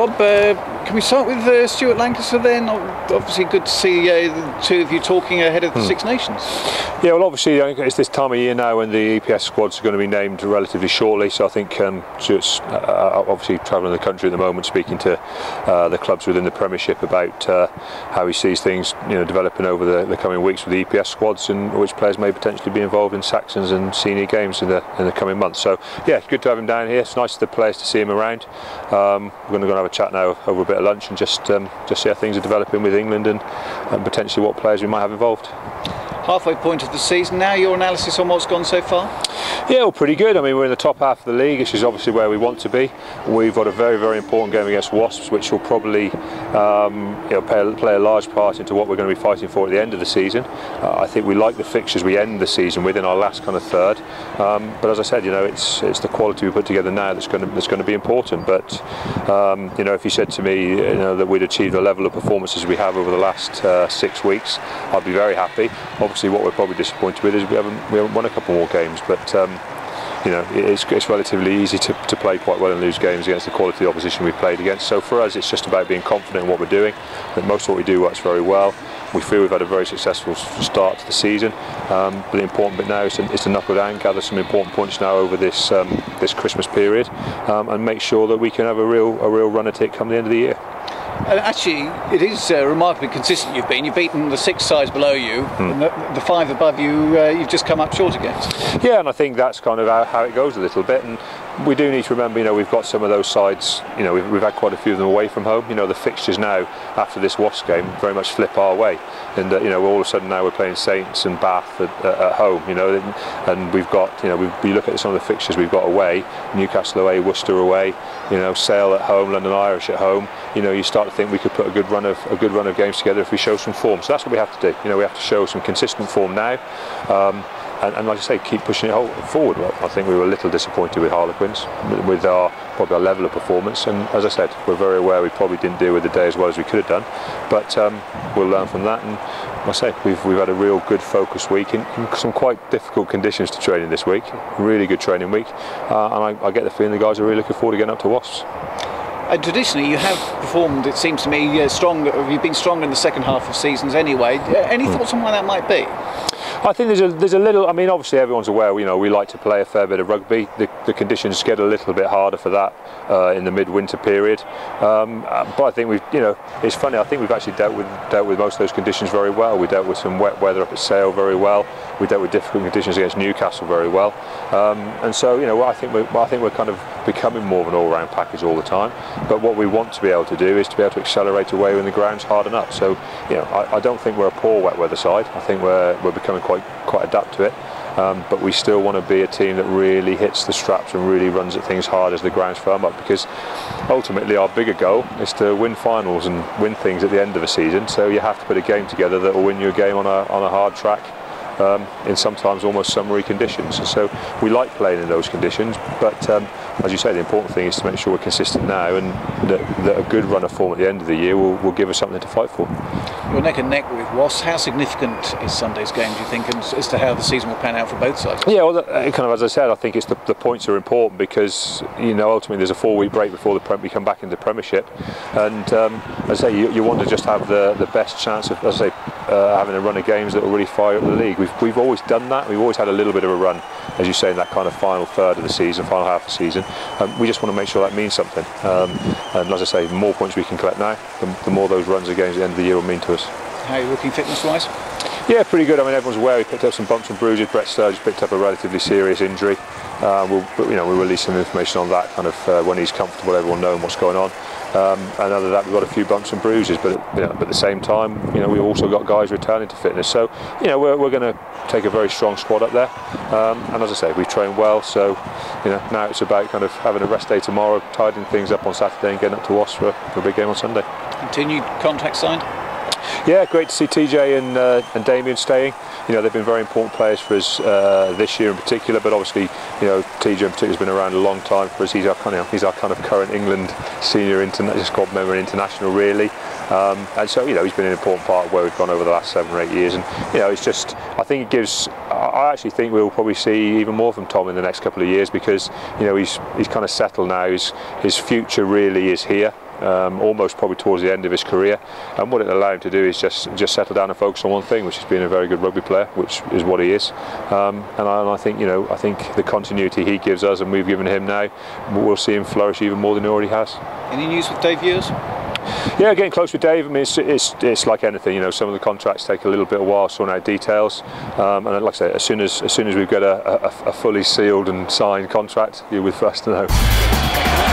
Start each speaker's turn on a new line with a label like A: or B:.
A: Rob. Can we start with Stuart Lancaster then? Obviously good to see the two of you talking ahead of the Six Nations.
B: Yeah, well obviously I think it's this time of year now when the EPS squads are going to be named relatively shortly, so I think Stuart's obviously travelling the country at the moment, speaking to the clubs within the Premiership about how he sees things developing over the coming weeks with the EPS squads and which players may potentially be involved in Saxons and senior games in the coming months. So yeah, it's good to have him down here. It's nice for the players to see him around. We're going to go and have a chat now over a bit of lunch and just see how things are developing with England and potentially what players we might have involved.
A: Halfway point of the season now, your analysis on what's gone so far?
B: Yeah, well, pretty good. I mean, we're in the top half of the league, which is obviously where we want to be. We've got a very, very important game against Wasps, which will probably play a large part into what we're going to be fighting for at the end of the season. I think we like the fixtures we end the season with in our last kind of third. But as I said, it's the quality we put together now that's going to be important. But if you said to me that we'd achieved the level of performances we have over the last 6 weeks, I'd be very happy. Obviously, what we're probably disappointed with is we haven't won a couple more games, but it's relatively easy to play quite well and lose games against the quality of the opposition we've played against. So for us, it's just about being confident in what we're doing. I think most of what we do works very well. We feel we've had a very successful start to the season, but the important bit now is to knuckle down, gather some important points now over this Christmas period, and make sure that we can have a real run at it come the end of the year.
A: Actually, it is remarkably consistent you've been. You've beaten the 6 sides below you, and the 5 above you, you've just come up short against.
B: Yeah, and I think that's kind of how it goes a little bit. And we do need to remember, we've got some of those sides, we've had quite a few of them away from home. The fixtures now, after this Wasps game, very much flip our way. And, all of a sudden now we're playing Saints and Bath at home, and we've got, we look at some of the fixtures we've got away, Newcastle away, Worcester away, Sale at home, London Irish at home. You start to think we could put a good run of games together if we show some form. So that's what we have to do. We have to show some consistent form now. And like I say, keep pushing it forward. Well, I think we were a little disappointed with Harlequins, with probably our level of performance. And as I said, we're very aware we probably didn't deal with the day as well as we could have done. But we'll learn from that. And like I say, we've had a real good focused week in some quite difficult conditions to train in this week. Really good training week. And I get the feeling the guys are really looking forward to getting up to Wasps.
A: Traditionally, you have performed, it seems to me, stronger. You've been stronger in the second half of seasons anyway. Any thoughts on why that might be?
B: I think there's a little. I mean, obviously everyone's aware. We like to play a fair bit of rugby. The conditions get a little bit harder for that in the midwinter period. But I think it's funny. I think we've actually dealt with most of those conditions very well. We dealt with some wet weather up at Sale very well. We dealt with difficult conditions against Newcastle very well. And so I think we're kind of becoming more of an all-round package all the time. But what we want to be able to do is to be able to accelerate away when the ground's hard enough. So I don't think we're a poor wet weather side. I think we're becoming quite adapt to it. But we still want to be a team that really hits the straps and really runs at things hard as the grounds firm up, because ultimately our bigger goal is to win finals and win things at the end of a season. So you have to put a game together that will win you a game on a hard track in sometimes almost summery conditions. So we like playing in those conditions, but as you say, the important thing is to make sure we're consistent now, and that a good run of form at the end of the year will give us something to fight for.
A: You're neck and neck with Wasps. How significant is Sunday's game, do you think, as to how the season will pan out for both sides? Yeah,
B: well, kind of as I said, I think it's the points are important, because ultimately there's a 4-week break before we come back into the Premiership, and as I say, you want to just have the best chance of, as I say, having a run of games that will really fire up the league. We've always done that. We've always had a little bit of a run, as you say, in that kind of final third of the season, final half of the season. We just want to make sure that means something. And as I say, the more points we can collect now, the more those runs of games at the end of the year will mean to us.
A: How are you looking fitness-wise?
B: Yeah, pretty good. I mean, everyone's aware we picked up some bumps and bruises. Brett Sturgis picked up a relatively serious injury. We'll release some information on that kind of when he's comfortable, everyone knowing what's going on. And other than that, we've got a few bumps and bruises, but at the same time, we've also got guys returning to fitness. So, we're going to take a very strong squad up there. And as I say, we've trained well. So, now it's about kind of having a rest day tomorrow, tidying things up on Saturday, and getting up to Wasps for a big game on Sunday. Continued contract signed? Yeah, great to see TJ and Damien staying. They've been very important players for us this year in particular, but obviously, TJ in particular has been around a long time for us. He's our kind of current England senior squad member international, really. And so, he's been an important part of where we've gone over the last 7 or 8 years. And, it's just, I think it gives, I actually think we'll probably see even more from Tom in the next couple of years, because, he's kind of settled now. His future really is here. almost probably towards the end of his career, and what it allowed him to do is just settle down and focus on one thing, which is being a very good rugby player, which is what he is. And I think, you know, I think the continuity he gives us and we've given him now, we'll see him flourish even more than he already has.
A: Any news with Dave Ewers?
B: Yeah, getting close with Dave. I mean, it's like anything, you know. Some of the contracts take a little bit of while sorting out details, and like I say, as soon as we've got a fully sealed and signed contract, you're with for us to know.